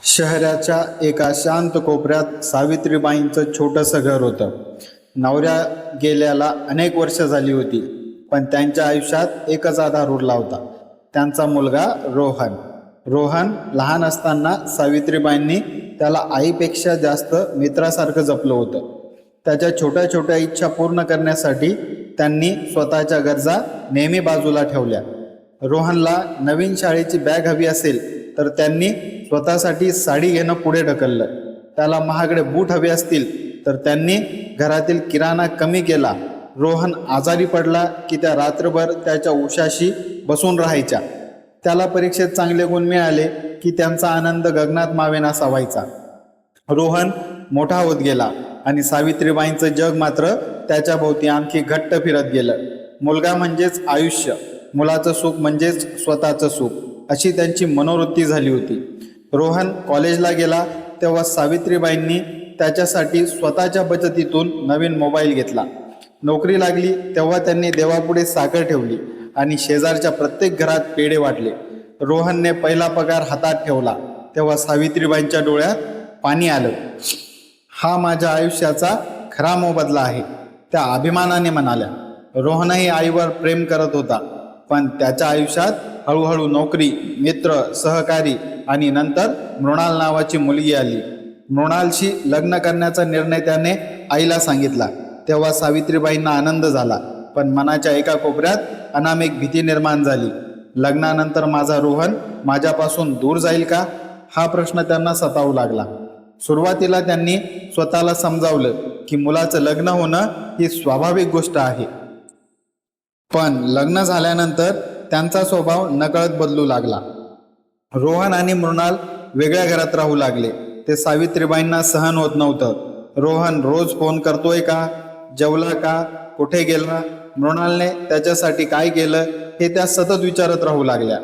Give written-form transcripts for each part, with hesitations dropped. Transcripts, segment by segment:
शहराच्या एका शांत कोपऱ्यात सावित्रीबाईंचं छोटंसं घर होतं. नवऱ्या गेल्याला अनेक वर्ष झाली होती, पण त्यांच्या आयुष्यात एकच आधार उरला होता, त्यांचा मुलगा रोहन. रोहन लहान असताना सावित्रीबाईंनी त्याला आईपेक्षा जास्त मित्रासारखं जपलं होतं. त्याच्या छोट्या छोट्या इच्छा पूर्ण करण्यासाठी त्यांनी स्वतःच्या गरजा नेहमी बाजूला ठेवल्या. रोहनला नवीन शाळेची बॅग हवी असेल तर त्यांनी स्वतःसाठी साडी घेणं पुढे ढकललं. त्याला महागडे बूट हवे असतील तर त्यांनी घरातील किराणा कमी केला. रोहन आजारी पडला की त्या रात्रभर त्याच्या उशाशी बसून राहायच्या. त्याला परीक्षेत चांगले गुण मिळाले की त्यांचा आनंद गगनात मावेनासा व्हायचा. रोहन मोठा होत गेला आणि सावित्रीबाईंचं जग मात्र त्याच्या भोवती आणखी घट्ट फिरत गेलं. मुलगा म्हणजेच आयुष्य, मुलाचं सुख म्हणजेच स्वतःचं सुख, अशी त्यांची मनोवृत्ती झाली होती. रोहन कॉलेजला गेला तेव्हा सावित्रीबाईंनी त्याच्यासाठी स्वतःच्या बचतीतून नवीन मोबाईल घेतला. नोकरी लागली तेव्हा त्यांनी देवापुढे साखर ठेवली आणि शेजारच्या प्रत्येक घरात पेढे वाटले. रोहनने पहिला पगार हातात ठेवला तेव्हा सावित्रीबाईंच्या डोळ्यात पाणी आलं. हा माझ्या आयुष्याचा खरा मोबदला आहे, त्या अभिमानाने म्हणाल्या. रोहनही आईवर प्रेम करत होता, पण त्याच्या आयुष्यात हळूहळू नोकरी, मित्र, सहकारी आणि नंतर मृणाल नावाची मुलगी आली. मृणालशी लग्न करण्याचा निर्णय त्याने आईला सांगितला तेव्हा सावित्रीबाईंना आनंद झाला, पण मनाच्या एका कोपऱ्यात अनामिक भीती निर्माण झाली. लग्नानंतर माझा रोहन माझ्यापासून दूर जाईल का, हा प्रश्न त्यांना सतावू लागला. सुरुवातीला त्यांनी स्वतःला समजावलं की मुलाचं लग्न होणं ही स्वाभाविक गोष्ट आहे, पण लग्न झाल्यानंतर त्यांचा स्वभाव नकळत बदलू लागला. रोहन आणि मृणाल वेगळ्या घरात राहू लागले. ते सावित्रीबाईंना सहन होत नव्हतं. रोहन रोज फोन करतोय का, जेवला का, कुठे गेला, मृणालने त्याच्यासाठी काय केलं, हे त्या सतत विचारत राहू लागल्या.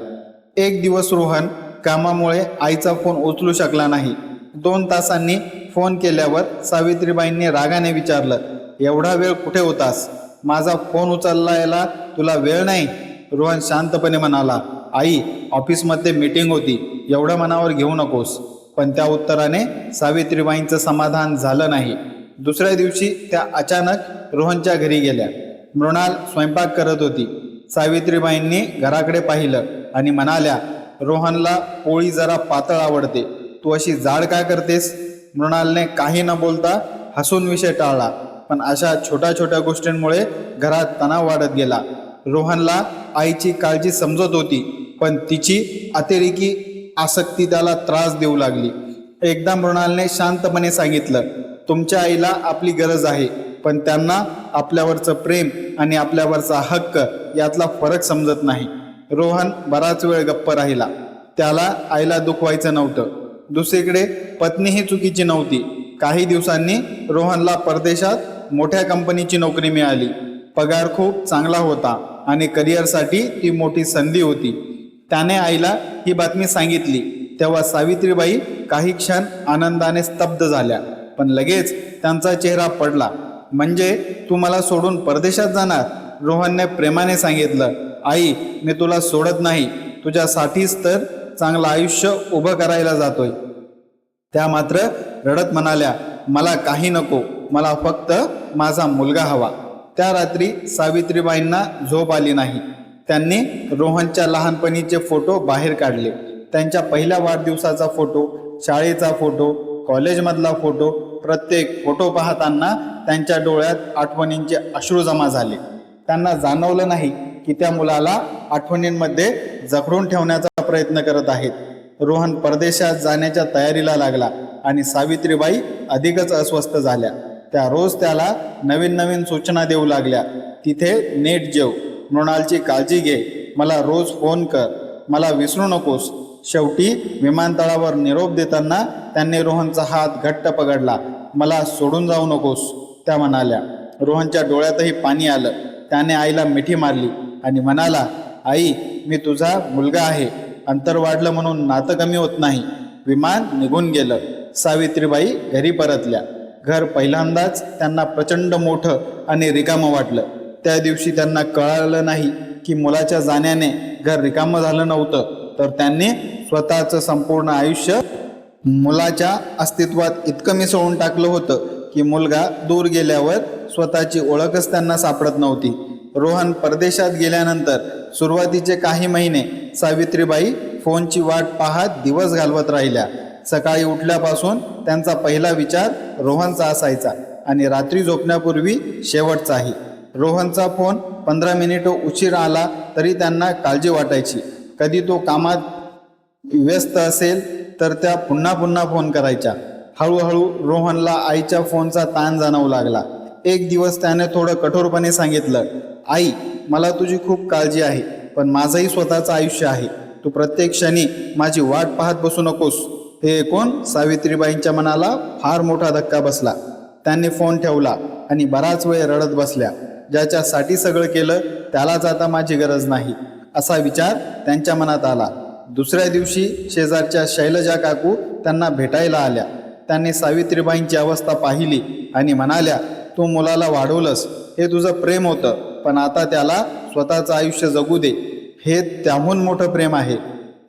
एक दिवस रोहन कामामुळे आईचा फोन उचलू शकला नाही. 2 तासांनी फोन केल्यावर सावित्रीबाईंनी रागाने विचारलं, एवढा वेळ कुठे होतास, माझा फोन उचलायला तुला वेळ नाही. रोहन शांतपणे म्हणाला, आई, ऑफिसमध्ये मीटिंग होती, एवढं मनावर घेऊ नकोस. पण त्या उत्तराने सावित्रीबाईंचं समाधान झालं नाही. दुसऱ्या दिवशी त्या अचानक रोहनच्या घरी गेल्या. मृणाल स्वयंपाक करत होती. सावित्रीबाईंनी घराकडे पाहिलं आणि म्हणाल्या, रोहनला पोळी जरा पातळ आवडते, तू अशी जाड का करतेस. मृणालने काही न बोलता हसून विषय टाळला, पण अशा छोट्या छोट्या गोष्टींमुळे घरात तणाव वाढत गेला. रोहनला आईची काळजी समजत होती, पण तिची अतिरेकी आसक्ती त्याला त्रास देऊ लागली. एकदा मृणालने शांतपणे सांगितलं, तुमच्या आईला आपली गरज आहे, पण त्यांना आपल्यावरचं प्रेम आणि आपल्यावरचा हक्क यातला फरक समजत नाही. रोहन बराच वेळ गप्प राहिला. त्याला आईला दुखवायचं नव्हतं. दुसरीकडे पत्नीही चुकीची नव्हती. काही दिवसांनी रोहनला परदेशात मोठ्या कंपनीची नोकरी मिळाली. पगार खूप चांगला होता आणि करिअरसाठी ती मोठी संधी होती. त्याने आईला ही बातमी सांगितली तेव्हा सावित्रीबाई काही क्षण आनंदाने स्तब्ध झाल्या, पण लगेच त्यांचा चेहरा पडला. म्हणजे तू मला सोडून परदेशात जाणार, रोहनने प्रेमाने सांगितलं. आई, मी तुला सोडत नाही, तुझ्यासाठीच तर चांगलं आयुष्य उभं करायला जातोय. त्या मात्र रडत म्हणाल्या, मला काही नको, मला फक्त माझा मुलगा हवा. त्या रात्री सावित्रीबाईंना झोप आली नाही. त्यांनी रोहनच्या लहानपणीचे फोटो बाहेर काढले. त्यांच्या पहिल्या वाढदिवसाचा फोटो, शाळेचा फोटो, कॉलेजमधला फोटो. प्रत्येक फोटो पाहताना त्यांच्या डोळ्यात आठवणींचे अश्रू जमा झाले. त्यांना जाणवलं नाही की त्या मुलाला आठवणींमध्ये जखडून ठेवण्याचा प्रयत्न करत आहेत. रोहन परदेशात जाण्याच्या तयारीला लागला आणि सावित्रीबाई अधिकच अस्वस्थ झाल्या. त्या रोज त्याला नवीन नवीन सूचना देऊ लागल्या. तिथे नीट जेव, मृणालची काळजी घे, मला रोज फोन कर, मला विसरू नकोस. शेवटी विमानतळावर निरोप देताना त्यांनी रोहनचा हात घट्ट पकडला. मला सोडून जाऊ नकोस, त्या म्हणाल्या. रोहनच्या डोळ्यातही पाणी आलं. त्याने आईला मिठी मारली आणि म्हणाला, आई, मी तुझा मुलगा आहे, अंतर वाढलं म्हणून नातं कमी होत नाही. विमान निघून गेलं. सावित्रीबाई घरी परतल्या. घर पहिल्यांदाच त्यांना प्रचंड मोठं आणि रिकामं वाटलं. त्या दिवशी त्यांना कळालं नाही की मुलाच्या जाण्याने घर रिकामं झालं नव्हतं, तर त्यांनी स्वतःचं संपूर्ण आयुष्य मुलाच्या अस्तित्वात इतकं मिसळून टाकलं होतं की मुलगा दूर गेल्यावर स्वतःची ओळखच त्यांना सापडत नव्हती. रोहन परदेशात गेल्यानंतर सुरुवातीचे काही महिने सावित्रीबाई फोनची वाट पाहत दिवस घालवत राहिल्या. सकाळी उठल्यापासून त्यांचा पहिला विचार रोहनचा असायचा आणि रात्री झोपण्यापूर्वी शेवटचाही. रोहनचा फोन 15 मिनिटं उशीर आला तरी त्यांना काळजी वाटायची. कधी तो कामात व्यस्त असेल तर त्या पुन्हा पुन्हा फोन करायच्या. हळूहळू रोहनला आईच्या फोनचा ताण जाणवू लागला. एक दिवस त्याने थोडं कठोरपणे सांगितलं, आई, मला तुझी खूप काळजी आहे, पण माझंही स्वतःचं आयुष्य आहे. तू प्रत्येक क्षणी माझी वाट पाहत बसू नकोस. हे ऐकून सावित्रीबाईंच्या मनाला फार मोठा धक्का बसला. त्यांनी फोन ठेवला आणि बराच वेळ रडत बसल्या. ज्याच्यासाठी सगळं केलं त्यालाच आता माझी गरज नाही, असा विचार त्यांच्या मनात आला. दुसऱ्या दिवशी शेजारच्या शैलजा काकू त्यांना भेटायला आल्या. त्यांनी सावित्रीबाईंची अवस्था पाहिली आणि म्हणाल्या, तू मुलाला वाढवलंस, हे तुझं प्रेम होतं, पण आता त्याला स्वतःचं आयुष्य जगू दे, हे त्याहून मोठं प्रेम आहे.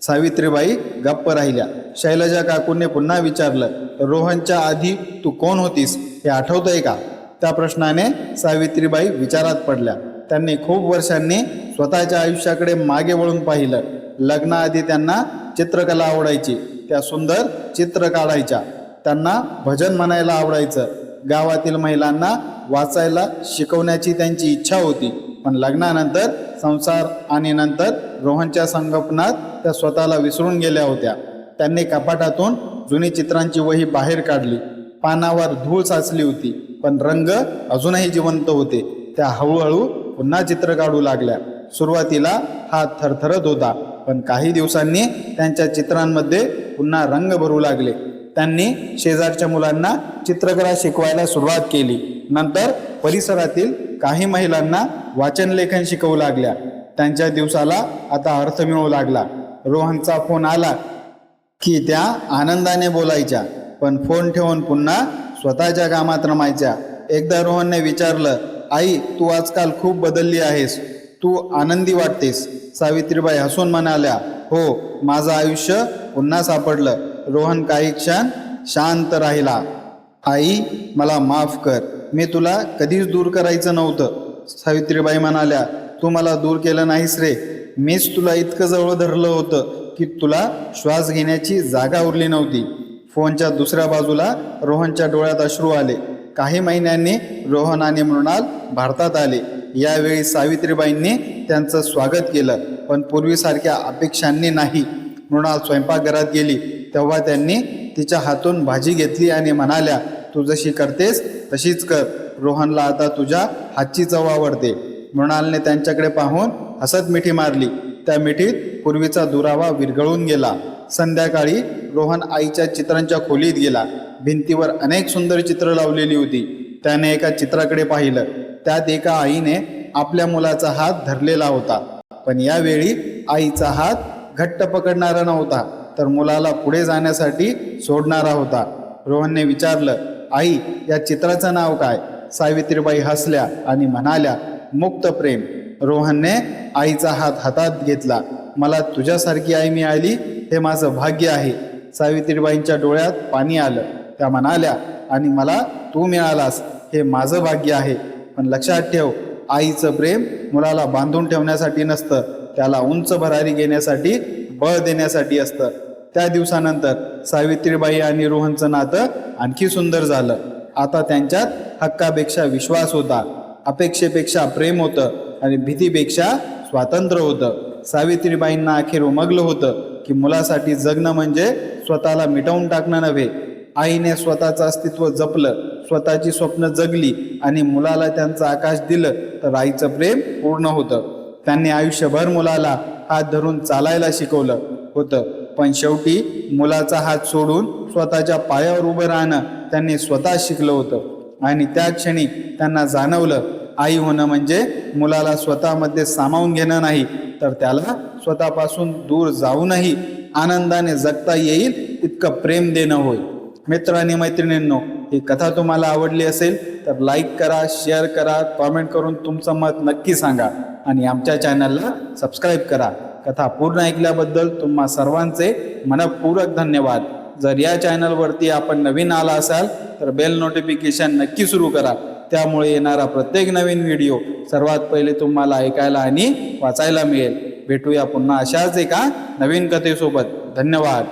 सावित्रीबाई गप्प राहिल्या. शैलजा काकूंनी पुन्हा विचारलं, रोहनच्या आधी तू कोण होतीस, हे आठवतंय का? त्या प्रश्नाने सावित्रीबाई विचारात पडल्या. त्यांनी खूप वर्षांनी स्वतःच्या आयुष्याकडे मागे वळून पाहिलं. लग्नाआधी त्यांना चित्रकला आवडायची. त्या सुंदर चित्र काढायच्या. त्यांना भजन म्हणायला आवडायचं. गावातील महिलांना वाचायला शिकवण्याची त्यांची इच्छा होती. पण लग्नानंतर संसार आणि नंतर रोहनच्या संगोपनात त्या स्वतःला विसरून गेल्या होत्या. त्यांनी कपाटातून जुनी चित्रांची वही बाहेर काढली. पानावर धूळ साचली होती, पण रंग अजूनही जिवंत होते. त्या हळूहळू पुन्हा चित्र काढू लागल्या. सुरुवातीला हात थरथरत होता, पण काही दिवसांनी त्यांच्या चित्रांमध्ये पुन्हा रंग भरू लागले. त्यांनी शेजारच्या मुलांना चित्रकला शिकवायला सुरुवात केली. नंतर परिसरातील काही महिलांना वाचन लेखन शिकवू लागल्या. त्यांच्या दिवसाला आता अर्थ मिळू लागला. रोहनचा फोन आला की त्या आनंदाने बोलायच्या, पण फोन ठेवून पुन्हा स्वतःच्या कामात रमायच्या. एकदा रोहनने विचारलं, आई, तू आजकाल खूप बदलली आहेस, तू आनंदी वाटतेस. सावित्रीबाई हसून म्हणाल्या, हो, माझं आयुष्य पुन्हा सापडलं. रोहन काही क्षण शांत राहिला. आई, मला माफ कर, मी तुला कधीच दूर करायचं नव्हतं. सावित्रीबाई म्हणाल्या, तू मला दूर केलं नाहीस रे, मीच तुला इतकं जवळ धरलं होतं की तुला श्वास घेण्याची जागा उरली नव्हती. फोनच्या दुसऱ्या बाजूला रोहनच्या डोळ्यात अश्रू आले. काही महिन्यांनी रोहन आणि मृणाल भारतात आले. यावेळी सावित्रीबाईंनी त्यांचं स्वागत केलं, पण पूर्वीसारख्या अपेक्षांनी नाही. मृणाल स्वयंपाकघरात गेली तेव्हा त्यांनी तिच्या हातून भाजी घेतली आणि म्हणाल्या, तू जशी करतेस तशीच कर, रोहनला आता तुझ्या हातची चव आवडते. मृणालने त्यांच्याकडे पाहून हसत मिठी मारली. त्या मिठीत पूर्वीचा दुरावा विरघळून गेला. संध्याकाळी रोहन आईच्या चित्रांच्या खोलीत गेला. भिंतीवर अनेक सुंदर चित्र लावलेली होती. त्याने एका चित्राकडे पाहिलं. त्यात एका आईने आपल्या मुलाचा हात धरलेला होता, पण यावेळी आईचा हात घट्ट पकडणारा नव्हता, तर मुलाला पुढे जाण्यासाठी सोडणारा होता. रोहनने विचारलं, आई, या चित्राचं नाव काय? सावित्रीबाई हसल्या आणि म्हणाल्या, मुक्त प्रेम. रोहनने आईचा हात हातात घेतला. मला तुझ्यासारखी आई मिळाली, हे माझं भाग्य आहे. सावित्रीबाईंच्या डोळ्यात पाणी आलं. त्या म्हणाल्या, आणि मला तू मिळालास, हे माझं भाग्य आहे. पण लक्षात ठेव, आईचं प्रेम मुलाला बांधून ठेवण्यासाठी नसतं, त्याला उंच भरारी घेण्यासाठी, बळ देण्यासाठी असतं. त्या दिवसानंतर सावित्रीबाई आणि रोहनचं नातं आणखी सुंदर झालं. आता त्यांच्यात हक्कापेक्षा विश्वास होता, अपेक्षेपेक्षा प्रेम होतं आणि भीतीपेक्षा स्वातंत्र्य होतं. सावित्रीबाईंना अखेर उमगलं होतं की मुलासाठी जगणं म्हणजे स्वतःला मिटवून टाकणं नव्हे. आईने स्वतःचं अस्तित्व जपलं, स्वतःची स्वप्न जगली आणि मुलाला त्यांचं आकाश दिलं तर आईचं प्रेम पूर्ण होतं. त्यांनी आयुष्यभर मुलाला हात धरून चालायला शिकवलं होतं, पण शेवटी मुलाचा हात सोडून स्वतःच्या पायावर उभं राहणं त्यांनी स्वतः शिकलं होतं. आणि त्या क्षणी त्यांना जाणवलं, आई होणं म्हणजे मुलाला स्वतःमध्ये सामावून घेणं नाही, तर त्याला स्वतःपासून दूर जाऊनही आनंदाने जगता येईल इतकं प्रेम देणं होय. मित्र आणि मैत्रिणींनो, ही कथा तुम्हाला आवडली असेल तर लाईक करा, शेअर करा, कॉमेंट करून तुमचं मत नक्की सांगा आणि आमच्या चॅनलला सबस्क्राईब करा. कथा पूर्ण ऐकल्याबद्दल तुम्हा सर्वांचे मनपूर्वक धन्यवाद. जर या चॅनलवरती आपण नवीन आला असाल तर बेल नोटिफिकेशन नक्की सुरू करा, त्यामुळे येणारा प्रत्येक नवीन व्हिडिओ सर्वात पहिले तुम्हाला ऐकायला आणि वाचायला मिळेल. भेटूया पुन्हा अशाच एका नवीन कथेसोबत. धन्यवाद.